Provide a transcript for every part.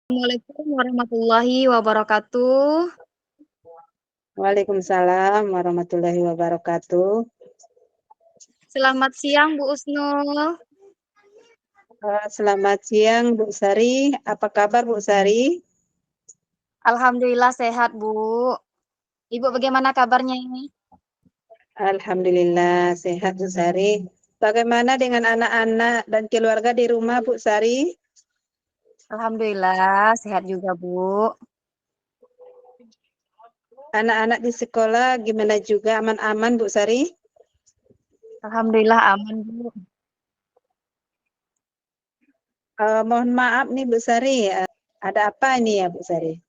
Assalamualaikum warahmatullahi wabarakatuh. Waalaikumsalam warahmatullahi wabarakatuh. Selamat siang Bu Usnul. Selamat siang Bu Sari. Apa kabar Bu Sari? Alhamdulillah sehat Bu. Ibu bagaimana kabarnya ini? Alhamdulillah sehat Bu Sari. Bagaimana dengan anak-anak dan keluarga di rumah Bu Sari? Alhamdulillah sehat juga Bu. Anak-anak di sekolah gimana juga aman-aman Bu Sari? Alhamdulillah aman Bu. Mohon maaf nih Bu Sari, ada apa ini ya Bu Sari?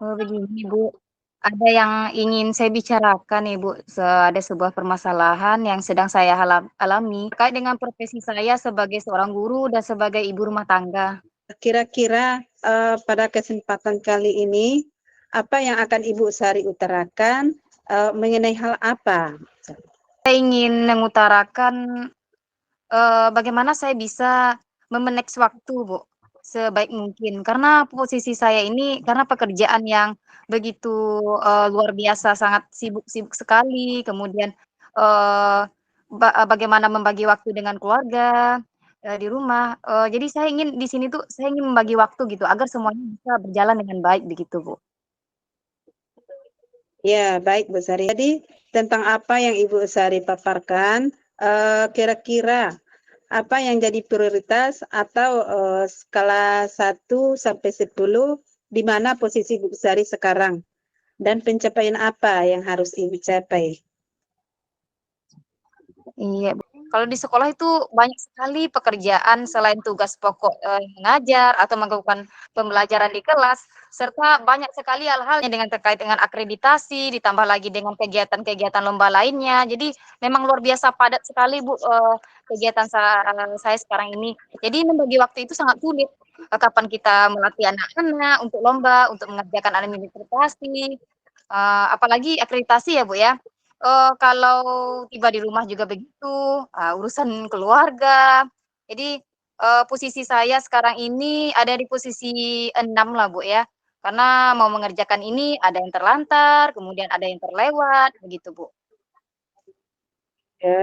Oh begini Bu, ada yang ingin saya bicarakan nih Bu. Ada sebuah permasalahan yang sedang saya alami terkait dengan profesi saya sebagai seorang guru dan sebagai ibu rumah tangga. Kira-kira pada kesempatan kali ini, apa yang akan Ibu Sari utarakan mengenai hal apa? Saya ingin mengutarakan bagaimana saya bisa memanage waktu, Bu, sebaik mungkin. Karena posisi saya ini karena pekerjaan yang begitu, luar biasa, sangat sibuk sekali, kemudian, eee, bagaimana membagi waktu dengan keluarga, di rumah, jadi saya ingin di sini tuh, saya ingin membagi waktu gitu, agar semuanya bisa berjalan dengan baik begitu, Bu. Ya, baik Bu Sari. Jadi tentang apa yang Ibu Sari paparkan, kira-kira apa yang jadi prioritas atau skala 1 sampai 10, di mana posisi Ibu Sari sekarang dan pencapaian apa yang harus Ibu capai? Iya, Bu. Kalau di sekolah itu banyak sekali pekerjaan selain tugas pokok, mengajar atau melakukan pembelajaran di kelas, serta banyak sekali hal-hal yang terkait dengan akreditasi, ditambah lagi dengan kegiatan-kegiatan lomba lainnya. Jadi memang luar biasa padat sekali, Bu, kegiatan saya sekarang ini. Jadi membagi waktu itu sangat sulit, kapan kita melatih anak-anak untuk lomba, untuk mengerjakan administrasi, apalagi akreditasi ya, Bu, ya. Kalau tiba di rumah juga begitu, urusan keluarga. Jadi, posisi saya sekarang ini ada di posisi 6 lah, Bu, ya. Karena mau mengerjakan ini ada yang terlantar, kemudian ada yang terlewat, begitu, Bu.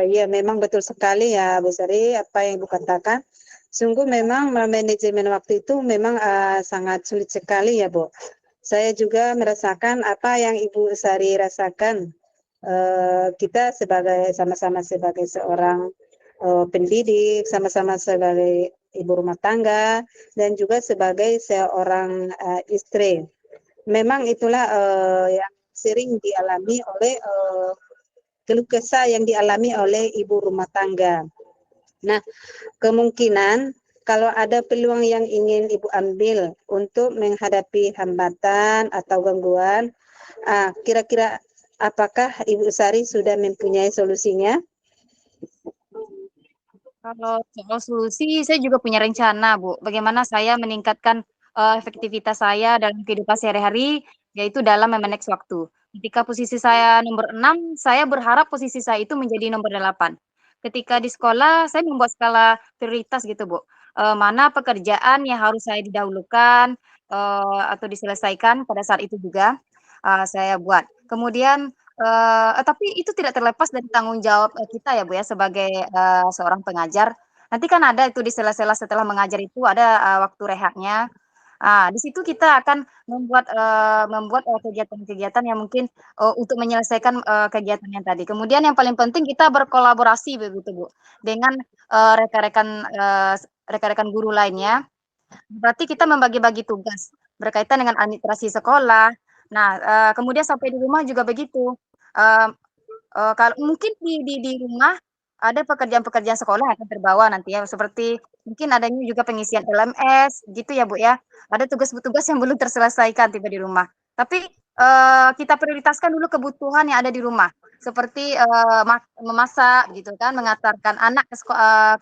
Ya, memang betul sekali ya Bu Sari apa yang Ibu katakan. Sungguh memang manajemen waktu itu memang sangat sulit sekali ya Bu. Saya juga merasakan apa yang Ibu Sari rasakan. Kita sama-sama sebagai seorang pendidik, sama-sama sebagai ibu rumah tangga, dan juga sebagai seorang istri. Memang itulah yang sering dialami oleh keluh kesah yang dialami oleh ibu rumah tangga. Nah, kemungkinan kalau ada peluang yang ingin Ibu ambil untuk menghadapi hambatan atau gangguan, kira-kira apakah Ibu Sari sudah mempunyai solusinya? Kalau soal solusi, saya juga punya rencana, Bu. Bagaimana saya meningkatkan, efektivitas saya dalam kehidupan sehari-hari, yaitu dalam me-manage waktu. Ketika posisi saya nomor 6, saya berharap posisi saya itu menjadi nomor 8. Ketika di sekolah, saya membuat skala prioritas gitu, Bu. Mana pekerjaan yang harus saya didahulukan, atau diselesaikan pada saat itu juga, saya buat. Kemudian tapi itu tidak terlepas dari tanggung jawab, kita ya, Bu, ya, sebagai, seorang pengajar. Nanti kan ada itu di sela-sela setelah mengajar itu ada, waktu rehatnya. Di situ kita akan membuat kegiatan-kegiatan yang mungkin, untuk menyelesaikan, kegiatan yang tadi. Kemudian yang paling penting kita berkolaborasi begitu, Bu, dengan, rekan-rekan guru lainnya. Berarti kita membagi-bagi tugas berkaitan dengan administrasi sekolah. Nah, kemudian sampai di rumah juga begitu. Eee kalau mungkin di rumah ada pekerjaan-pekerjaan sekolah yang akan terbawa nanti ya, seperti mungkin adanya juga pengisian LMS gitu ya, Bu, ya. Ada tugas-tugas yang belum terselesaikan tiba di rumah. Tapi, kita prioritaskan dulu kebutuhan yang ada di rumah, seperti, memasak gitu kan, mengantarkan anak ke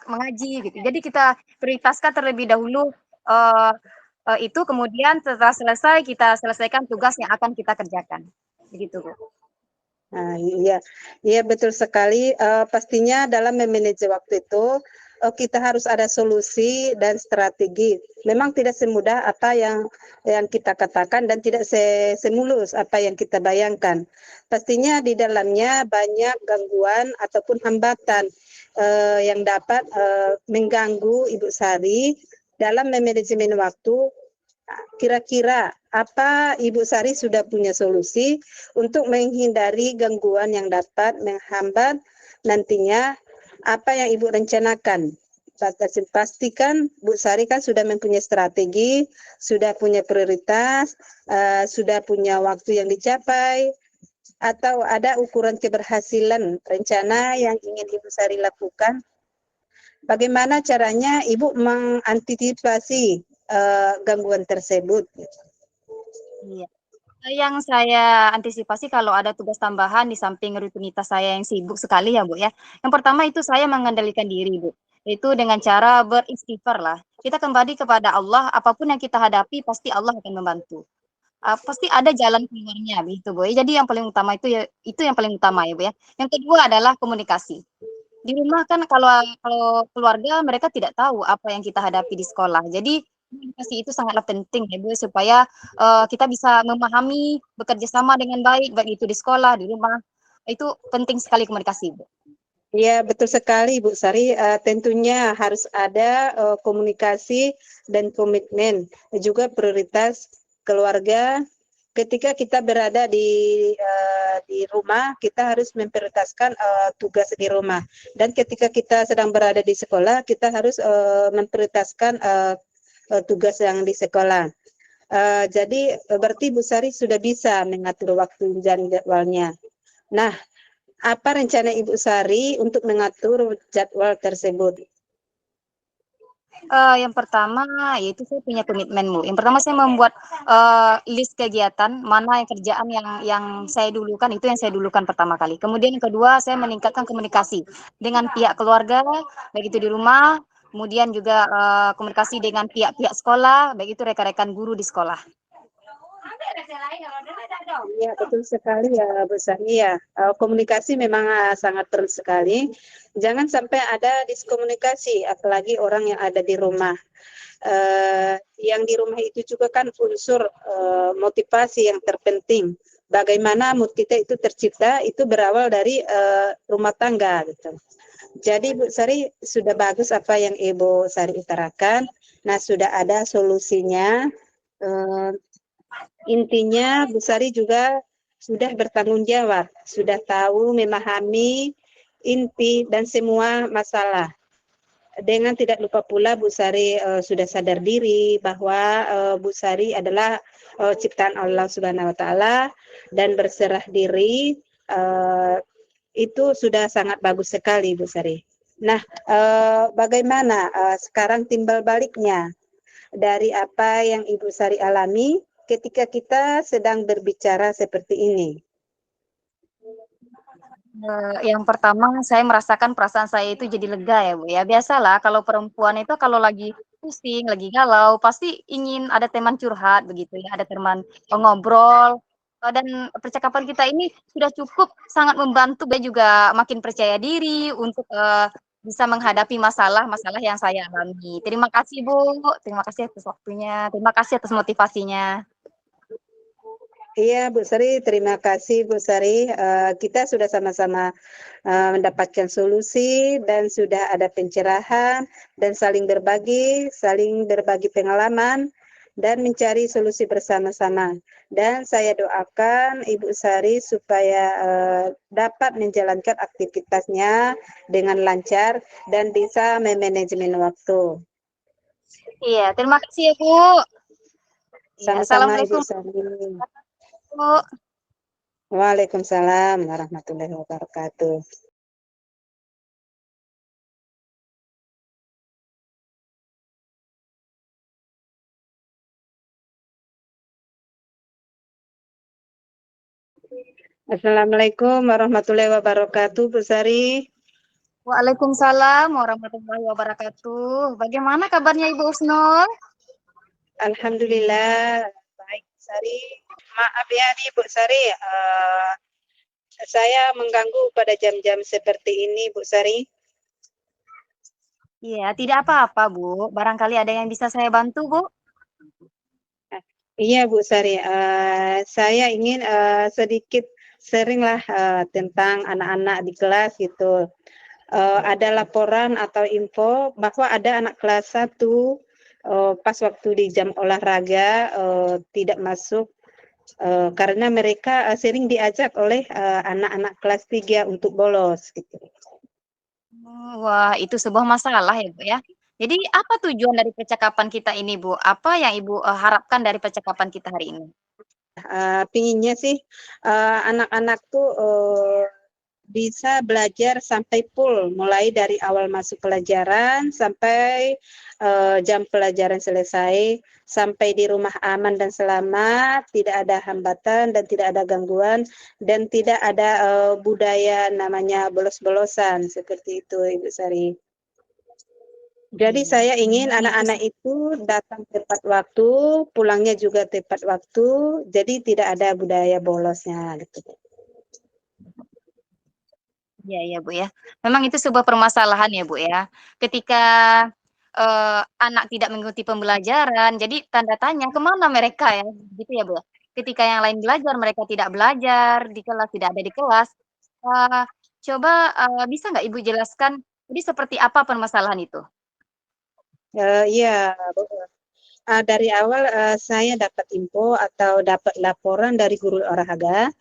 mengaji gitu. Jadi kita prioritaskan terlebih dahulu, eee itu kemudian setelah selesai kita selesaikan tugas yang akan kita kerjakan, begitu, Bu. Iya, iya betul sekali. Pastinya dalam memanage waktu itu kita harus ada solusi dan strategi. Memang tidak semudah apa yang kita katakan dan tidak semulus apa yang kita bayangkan. Pastinya di dalamnya banyak gangguan ataupun hambatan yang dapat mengganggu Ibu Sari dalam manajemen waktu. Kira-kira apa Ibu Sari sudah punya solusi untuk menghindari gangguan yang dapat menghambat nantinya apa yang Ibu rencanakan? Pastikan Bu Sari kan sudah mempunyai strategi, sudah punya prioritas, sudah punya waktu yang dicapai, atau ada ukuran keberhasilan rencana yang ingin Ibu Sari lakukan. Bagaimana caranya Ibu mengantisipasi gangguan tersebut? Iya. Yang saya antisipasi kalau ada tugas tambahan di samping rutinitas saya yang sibuk sekali ya, Bu, ya. Yang pertama itu saya mengendalikan diri, Bu. Itu dengan cara beristighfar lah. Kita kembali kepada Allah, apapun yang kita hadapi pasti Allah akan membantu. Pasti ada jalan keluarnya gitu, Bu. Jadi yang paling utama itu yang paling utama ya, Bu, ya. Yang kedua adalah komunikasi. Di rumah kan kalau kalau keluarga mereka tidak tahu apa yang kita hadapi di sekolah. Jadi komunikasi itu sangatlah penting ya, Bu, supaya kita bisa memahami, bekerja sama dengan baik, baik itu di sekolah, di rumah. Itu penting sekali komunikasi, Bu. Ya, betul sekali, Bu Sari. Tentunya harus ada komunikasi dan komitmen, juga prioritas keluarga. Ketika kita berada di rumah, kita harus memprioritaskan tugas di rumah. Dan ketika kita sedang berada di sekolah, kita harus memprioritaskan tugas yang di sekolah. Jadi berarti Bu Sari sudah bisa mengatur waktu dan jadwalnya. Nah, apa rencana Ibu Sari untuk mengatur jadwal tersebut? Yang pertama yaitu saya punya komitmen, Bu. Yang pertama saya membuat list kegiatan mana yang kerjaan yang saya dulukan, itu yang saya dulukan pertama kali. Kemudian yang kedua saya meningkatkan komunikasi dengan pihak keluarga, baik itu di rumah, kemudian juga komunikasi dengan pihak-pihak sekolah, baik itu rekan-rekan guru di sekolah. Ya, betul sekali ya, Bu Sari ya. Komunikasi memang sangat perlu sekali. Jangan sampai ada diskomunikasi, apalagi orang yang ada di rumah. Yang di rumah itu juga kan unsur motivasi yang terpenting. Bagaimana mood kita itu tercipta, itu berawal dari rumah tangga gitu. Jadi Bu Sari sudah bagus apa yang Ibu Sari utarakan. Nah, sudah ada solusinya. Intinya Bu Sari juga sudah bertanggung jawab, sudah tahu memahami inti dan semua masalah. Dengan tidak lupa pula Bu Sari sudah sadar diri bahwa Bu Sari adalah ciptaan Allah Subhanahu wa taala dan berserah diri, itu sudah sangat bagus sekali Bu Sari. Nah, bagaimana sekarang timbal baliknya dari apa yang Ibu Sari alami ketika kita sedang berbicara seperti ini? Yang pertama saya merasakan perasaan saya itu jadi lega ya, Bu, ya. Biasalah kalau perempuan itu kalau lagi pusing, lagi galau, pasti ingin ada teman curhat begitu ya, ada teman ngobrol, dan percakapan kita ini sudah cukup sangat membantu dan juga makin percaya diri untuk, bisa menghadapi masalah-masalah yang saya alami. Terima kasih, Bu, terima kasih atas waktunya, terima kasih atas motivasinya. Iya, Bu Sari, terima kasih Bu Sari. Kita sudah sama-sama mendapatkan solusi dan sudah ada pencerahan dan saling berbagi pengalaman dan mencari solusi bersama-sama. Dan saya doakan Ibu Sari supaya dapat menjalankan aktivitasnya dengan lancar dan bisa memanajemen waktu. Iya, terima kasih ya, Bu. Iya, Sama-sama Ibu assalamualaikum, Sari. Bu. Waalaikumsalam warahmatullahi wabarakatuh. Assalamualaikum warahmatullahi wabarakatuh, Bu Sari. Waalaikumsalam warahmatullahi wabarakatuh. Bagaimana kabarnya Ibu Husnul? Alhamdulillah, baik Bu Sari. Maaf ya nih Bu Sari, saya mengganggu pada jam-jam seperti ini Bu Sari. Iya, tidak apa-apa, Bu. Barangkali ada yang bisa saya bantu, Bu? Iya Bu Sari, saya ingin sedikit sharing-lah tentang anak-anak di kelas gitu. Ada laporan atau info bahwa ada anak kelas 1 pas waktu di jam olahraga tidak masuk karena mereka sering diajak oleh anak-anak kelas 3 untuk bolos gitu. Oh, wah, itu sebuah masalah ya, Bu, ya. Jadi apa tujuan dari percakapan kita ini, Bu? Apa yang Ibu, harapkan dari percakapan kita hari ini? Pinginnya sih anak-anak tuh bisa belajar sampai full, mulai dari awal masuk pelajaran sampai jam pelajaran selesai, sampai di rumah aman dan selamat, tidak ada hambatan dan tidak ada gangguan, dan tidak ada budaya namanya bolos-bolosan, seperti itu Ibu Sari. Jadi Iya, saya ingin memang itu anak-anak itu datang tepat waktu, pulangnya juga tepat waktu, jadi tidak ada budaya bolosnya gitu. iya iya, Bu, ya. Memang itu sebuah permasalahan ya, Bu, ya. Ketika, anak tidak mengikuti pembelajaran, jadi tanda tanya, kemana mereka ya, gitu ya, Bu, ya. Ketika yang lain belajar, mereka tidak belajar, di kelas tidak ada di kelas. Eee, coba, bisa nggak Ibu jelaskan, jadi seperti apa permasalahan itu? Iya, dari awal saya dapat info atau dapat laporan dari guru olahraga,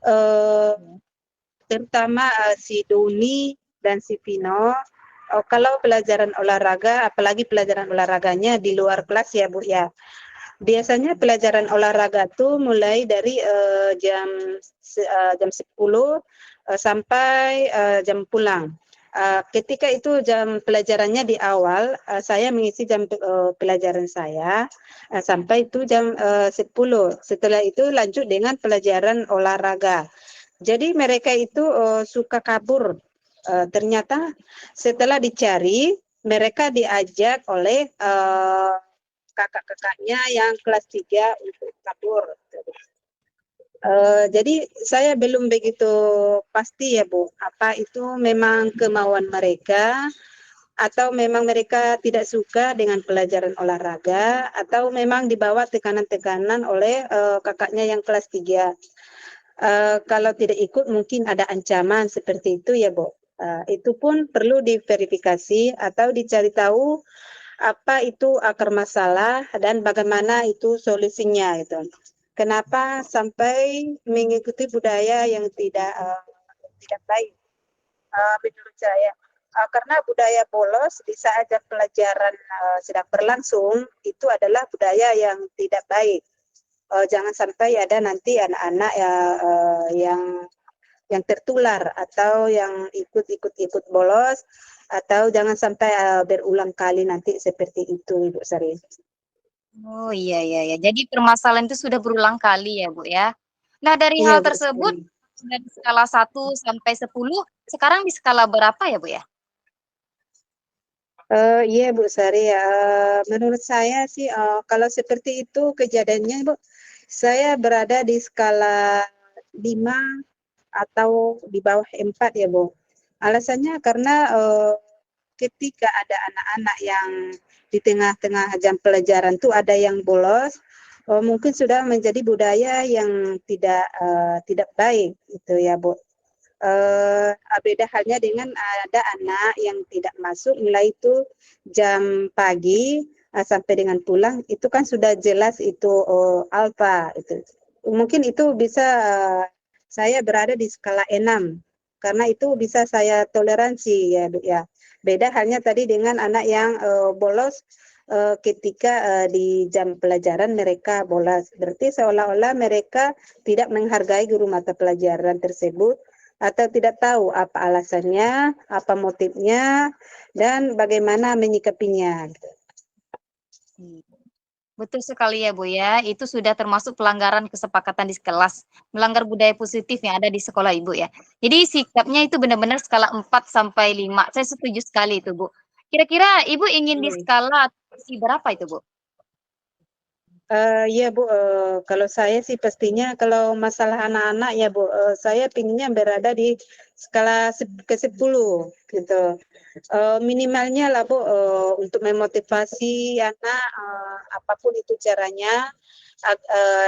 eee, Ya. terutama si Doni dan si Vino, kalau pelajaran olahraga, apalagi pelajaran olahraganya di luar kelas ya Bu ya. Biasanya pelajaran olahraga tuh mulai dari jam 10 sampai jam pulang. Ketika itu jam pelajarannya di awal, saya mengisi jam pelajaran saya sampai itu jam 10. Setelah itu lanjut dengan pelajaran olahraga. Jadi mereka itu suka kabur. Ternyata setelah dicari, mereka diajak oleh kakak-kakaknya yang kelas 3 untuk kabur. Jadi saya belum begitu pasti ya Bu, apa itu memang kemauan mereka atau memang mereka tidak suka dengan pelajaran olahraga atau memang dibawa tekanan-tekanan oleh kakaknya yang kelas 3. Kalau tidak ikut mungkin ada ancaman seperti itu ya Bu. Itu pun perlu diverifikasi atau dicari tahu apa itu akar masalah dan bagaimana itu solusinya gitu. Kenapa sampai mengikuti budaya yang tidak baik menurut saya. Karena budaya bolos di saat jam pelajaran sedang berlangsung itu adalah budaya yang tidak baik. Jangan sampai ada nanti anak-anak ya, yang tertular atau yang ikut bolos atau jangan sampai berulang kali nanti seperti itu Ibu Sari. Oh, iya iya iya. Jadi permasalahan itu sudah berulang kali ya, Bu, ya. Nah, dari Iya hal Bu tersebut, Sari. dari skala 1 sampai 10, sekarang di skala berapa ya, Bu, ya? Iya Bu Sari ya, menurut saya sih kalau seperti itu kejadiannya Bu, saya berada di skala 5 atau di bawah 4 ya Bu. Alasannya karena ketika ada anak-anak yang di tengah-tengah jam pelajaran tuh ada yang bolos, mungkin sudah menjadi budaya yang tidak baik itu ya Bu. Beda halnya dengan ada anak yang tidak masuk mulai itu jam pagi sampai dengan pulang itu kan sudah jelas itu alfa itu. Mungkin itu bisa saya berada di skala 6 karena itu bisa saya toleransi ya Bu ya. Beda halnya tadi dengan anak yang bolos ketika di jam pelajaran mereka bolos. Berarti seolah-olah mereka tidak menghargai guru mata pelajaran tersebut atau tidak tahu apa alasannya, apa motifnya, dan bagaimana menyikapinya. Hmm. Betul sekali ya, Bu, ya. Itu sudah termasuk pelanggaran kesepakatan di kelas, melanggar budaya positif yang ada di sekolah Ibu ya. Jadi sikapnya itu benar-benar skala 4 sampai 5. Saya setuju sekali itu, Bu. Kira-kira Ibu ingin di Hmm. skala si berapa itu, Bu? Iya Bu, kalau saya sih pastinya kalau masalah anak-anak ya Bu, saya pinginnya berada di skala ke-10 gitu. Minimalnya lah Bu, untuk memotivasi anak, apapun itu caranya,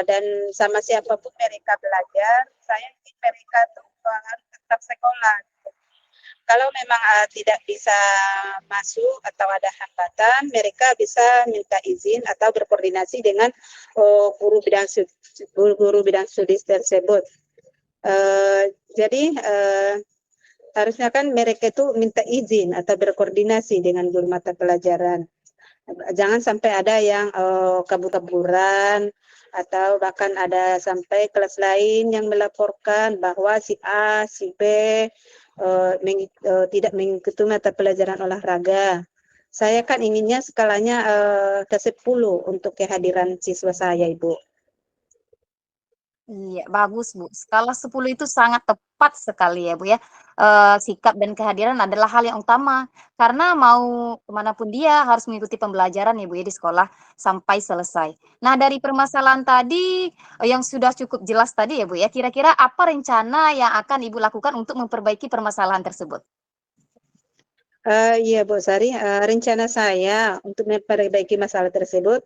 dan sama siapapun mereka belajar, saya ingin mereka tuh harus tetap sekolah. Kalau memang tidak bisa masuk atau ada hambatan, mereka bisa minta izin atau berkoordinasi dengan guru bidang studi tersebut. Jadi harusnya kan mereka itu minta izin atau berkoordinasi dengan guru mata pelajaran. Jangan sampai ada yang kabur-kaburan atau bahkan ada sampai kelas lain yang melaporkan bahwa si A, si B tidak mengikuti mata pelajaran olahraga. Saya kan inginnya skalanya ke-10 untuk kehadiran siswa saya, Ibu. Iya, bagus Bu. Skala 10 itu sangat tepat sekali ya Bu ya. Sikap dan kehadiran adalah hal yang utama. Karena mau kemanapun dia harus mengikuti pembelajaran ya Bu ya di sekolah sampai selesai. Nah dari permasalahan tadi yang sudah cukup jelas tadi ya Bu ya, kira-kira apa rencana yang akan Ibu lakukan untuk memperbaiki permasalahan tersebut? Iya Bu Sari, rencana saya untuk memperbaiki masalah tersebut,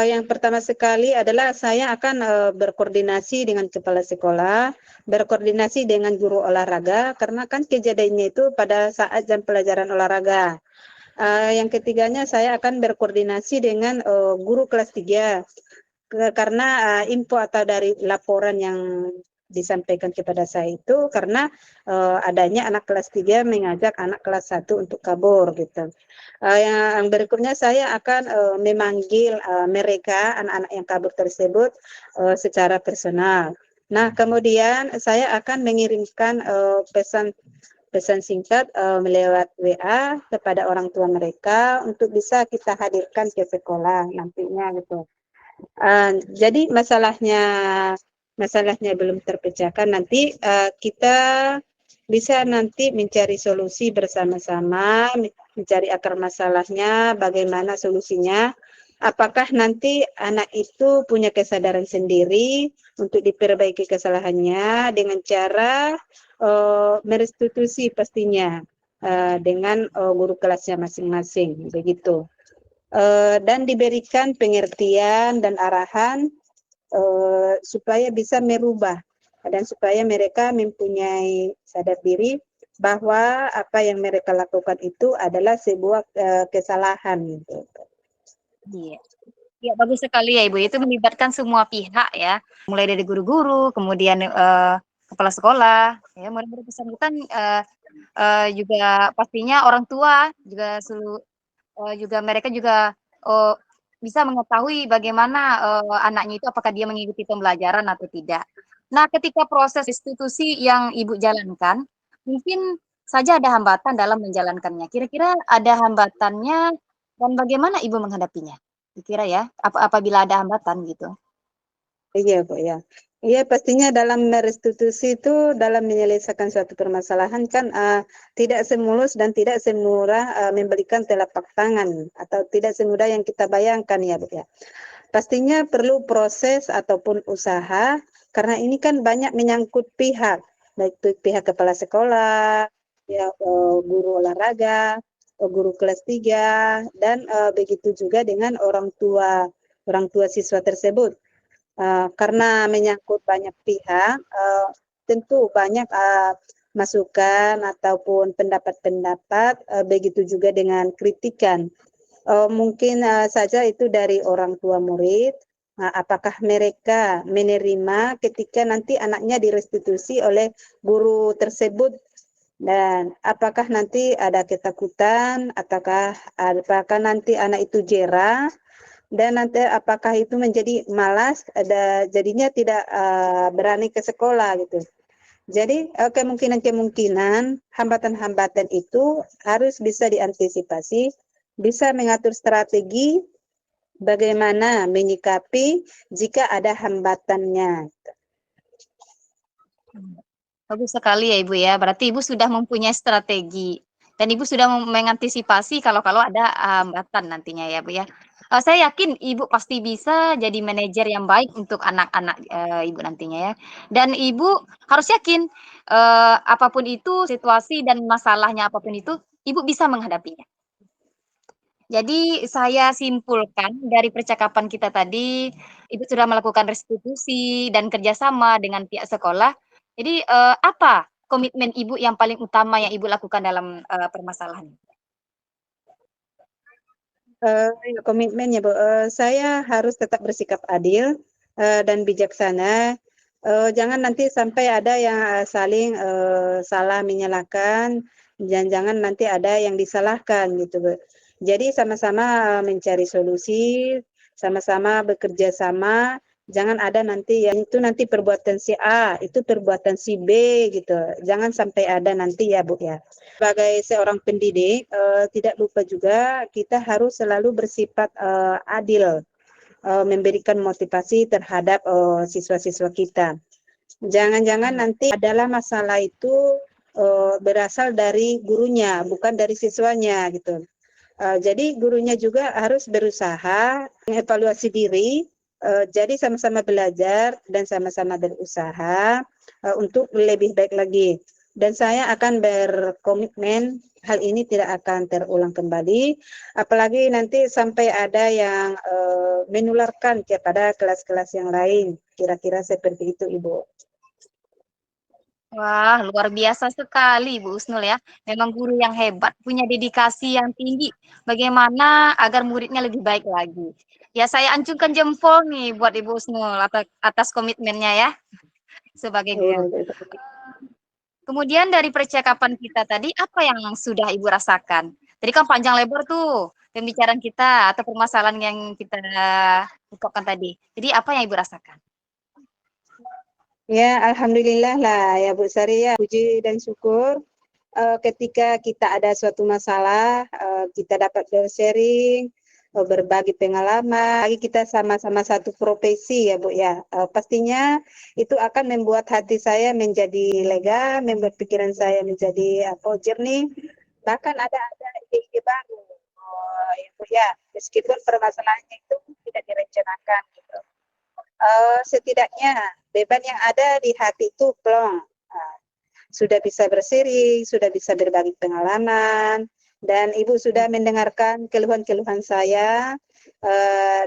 yang pertama sekali adalah saya akan berkoordinasi dengan kepala sekolah, berkoordinasi dengan guru olahraga, karena kan kejadiannya itu pada saat jam pelajaran olahraga. Yang ketiganya saya akan berkoordinasi dengan guru kelas 3, karena info atau dari laporan yang disampaikan kepada saya itu karena adanya anak kelas 3 mengajak anak kelas 1 untuk kabur gitu. Yang berikutnya saya akan memanggil mereka anak-anak yang kabur tersebut secara personal. Nah, kemudian saya akan mengirimkan pesan pesan singkat melewat WA kepada orang tua mereka untuk bisa kita hadirkan ke sekolah nantinya gitu. Jadi masalahnya belum terpecahkan, nanti kita bisa nanti mencari solusi bersama-sama, mencari akar masalahnya, bagaimana solusinya. Apakah nanti anak itu punya kesadaran sendiri untuk diperbaiki kesalahannya dengan cara merestitusi pastinya dengan guru kelasnya masing-masing, begitu. Dan diberikan pengertian dan arahan supaya bisa merubah dan supaya mereka mempunyai sadar diri bahwa apa yang mereka lakukan itu adalah sebuah kesalahan gitu. Iya. Iya, bagus sekali ya Ibu, itu melibatkan semua pihak ya, mulai dari guru-guru, kemudian, kepala sekolah, ya murid-murid bersangkutan, juga pastinya orang tua juga juga mereka juga, eee, bisa mengetahui bagaimana, anaknya itu apakah dia mengikuti pembelajaran atau tidak. Nah, ketika proses institusi yang Ibu jalankan, mungkin saja ada hambatan dalam menjalankannya. Kira-kira ada hambatannya dan bagaimana Ibu menghadapinya? Kira ya, apabila ada hambatan gitu? Iya, Bu, ya. Iya, pastinya dalam merestitusi itu, dalam menyelesaikan suatu permasalahan kan tidak semulus dan tidak semurah memberikan telapak tangan atau tidak semudah yang kita bayangkan ya, Bu, ya. Pastinya perlu proses ataupun usaha karena ini kan banyak menyangkut pihak, baik itu pihak kepala sekolah, ya guru olahraga, guru kelas 3 dan begitu juga dengan orang tua siswa tersebut. Karena menyangkut banyak pihak, tentu banyak masukan ataupun pendapat-pendapat, begitu juga dengan kritikan. Mungkin saja itu dari orang tua murid, apakah mereka menerima ketika nanti anaknya direstitusi oleh guru tersebut dan apakah nanti ada ketakutan, apakah nanti anak itu jera dan nanti apakah itu menjadi malas, jadinya tidak berani ke sekolah gitu. Jadi kemungkinan-kemungkinan hambatan-hambatan itu harus bisa diantisipasi, bisa mengatur strategi bagaimana menyikapi jika ada hambatannya. Bagus sekali ya Ibu ya, berarti Ibu sudah mempunyai strategi dan Ibu sudah mengantisipasi kalau ada hambatan nantinya ya Bu ya. Saya yakin Ibu pasti bisa jadi manajer yang baik untuk anak-anak, Ibu nantinya ya. Dan Ibu harus yakin, apa itu situasi dan masalahnya apapun itu, Ibu bisa menghadapinya. Jadi saya simpulkan dari percakapan kita tadi, Ibu sudah melakukan restitusi dan kerjasama dengan pihak sekolah. Jadi, apa komitmen Ibu yang paling utama yang Ibu lakukan dalam, permasalahan ini? Komitmen ya, Bu, saya harus tetap bersikap adil, dan bijaksana, jangan nanti sampai ada yang, saling, salah menyalahkan, dan jangan nanti ada yang disalahkan gitu, Bu. Jadi sama-sama, mencari solusi, sama-sama bekerja sama, jangan ada nanti yang itu nanti perbuatan si A, itu perbuatan si B gitu, jangan sampai ada nanti ya, Bu, ya. Sebagai seorang pendidik, tidak lupa juga kita harus selalu bersifat, adil, memberikan motivasi terhadap, siswa-siswa kita. Jangan-jangan nanti adalah masalah itu, berasal dari gurunya, bukan dari siswanya gitu. Jadi gurunya juga harus berusaha mengevaluasi diri, jadi sama-sama belajar dan sama-sama berusaha, untuk lebih baik lagi. Dan saya akan berkomitmen hal ini tidak akan terulang kembali, apalagi nanti sampai ada yang, menularkan kepada kelas-kelas yang lain, kira-kira seperti itu, Ibu. Wah, luar biasa sekali Bu Husnul ya. Memang guru yang hebat, punya dedikasi yang tinggi. Bagaimana agar muridnya lebih baik lagi. Ya saya acungkan jempol nih buat Ibu Husnul atas komitmennya ya sebagai Iya, guru. betul. Kemudian dari percakapan kita tadi, apa yang sudah Ibu rasakan? Tadi kan panjang lebar tuh pembicaraan kita atau permasalahan yang kita ungkapkan tadi. Jadi apa yang Ibu rasakan? Ya, alhamdulillah lah ya Bu Sari ya, puji dan syukur, ketika kita ada suatu masalah, kita dapat sharing, berbagi pengalaman, lagi kita sama-sama satu profesi ya Bu ya, pastinya itu akan membuat hati saya menjadi lega, membuat pikiran saya menjadi, jernih, bahkan ada ide-ide baru, ya Bu ya, meskipun permasalahannya itu tidak direncanakan gitu. Setidaknya beban yang ada di hati itu plong. Sudah bisa berseri, sudah bisa berbagi pengalaman, dan Ibu sudah mendengarkan keluhan-keluhan saya,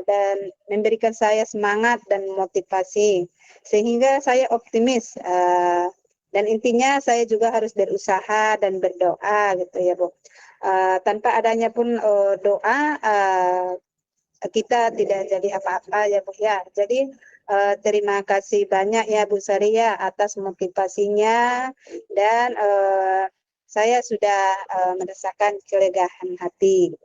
dan memberikan saya semangat dan motivasi, sehingga saya optimis, dan intinya saya juga harus berusaha dan berdoa gitu ya, Bu. Tanpa adanya pun, doa, kita tidak jadi apa-apa ya Bu ya. Jadi terima kasih banyak ya Bu Sari ya atas motivasinya, dan saya sudah merasakan kelegaan hati.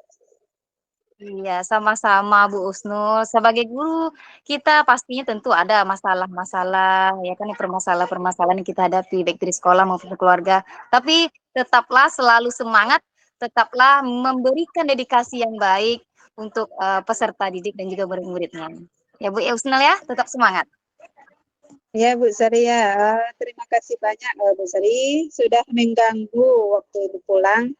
Iya, sama-sama Bu Husnul. Sebagai guru, kita pastinya tentu ada masalah-masalah, ya kan, permasalahan-permasalahan yang kita hadapi, baik dari sekolah maupun keluarga. Tapi tetaplah selalu semangat, tetaplah memberikan dedikasi yang baik untuk peserta didik dan juga murid-muridnya. Ya Bu ya Husnul ya, tetap semangat. Ya Bu Sari ya, terima kasih banyak Bu Sari sudah mengganggu waktu Ibu pulang.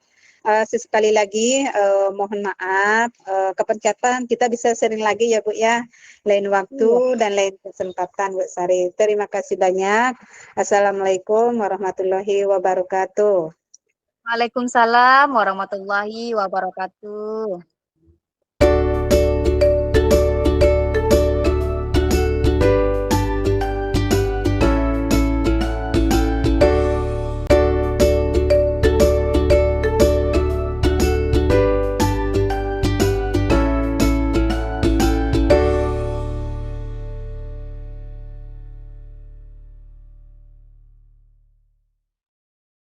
Sesekali lagi mohon maaf, kapan-kapan kita bisa sering lagi ya Bu ya, lain waktu Iya. dan lain kesempatan Bu Sari. Terima kasih banyak. Assalamualaikum warahmatullahi wabarakatuh. Waalaikumsalam warahmatullahi wabarakatuh.